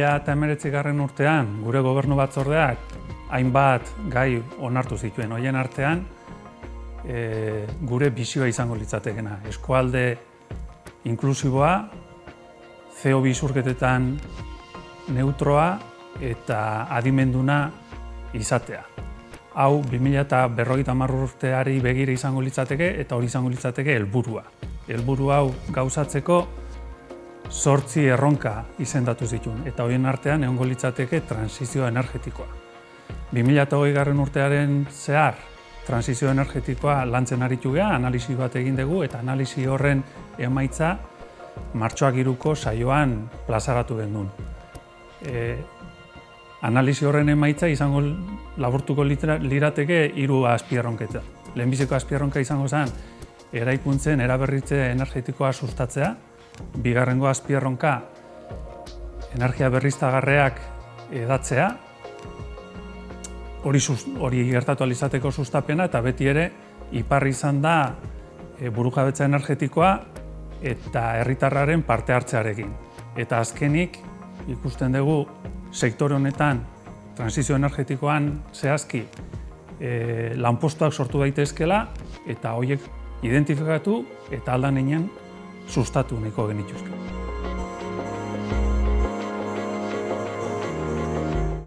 2019 urtean gure gobernu batzordeak hainbat gai onartu zituen. Horien artean gure bizioa izango litzatekena. Eskualde inklusiboa, CO2 isurketetan neutroa eta adimenduna izatea. Hau 2050 urteari begira izango litzateke eta hori izango litzateke helburua. Helburu hau gauzatzeko 8 erronka izendatu zituen eta horien artean egongo litzateke transizio energetikoa. 2020 urtearen zehar transizio energetikoa lantzen aritu gea, analisi bat egin dugu eta analisi horren emaitza martxoak 3ko saioan plazaratu genuen. Analisi horren emaitza izango laburtuko lirateke 3 azpierronketa. Lehenbiziko azpierronka izango zen eraikuntzen eraberritze energetikoa sustatzea, bigarrengo azpierronka energia berriztagarriak hedatzea, hori gertatu ahal izateko sustapena eta beti ere ipar izan da burujabetza energetikoa eta herritarraren parte hartzearekin. Eta azkenik ikusten dugu sektore honetan transizio energetikoan zehazki lanpostuak sortu daitezkela eta horiek identifikatu eta aldan heinean sustatu nahiko genituzke.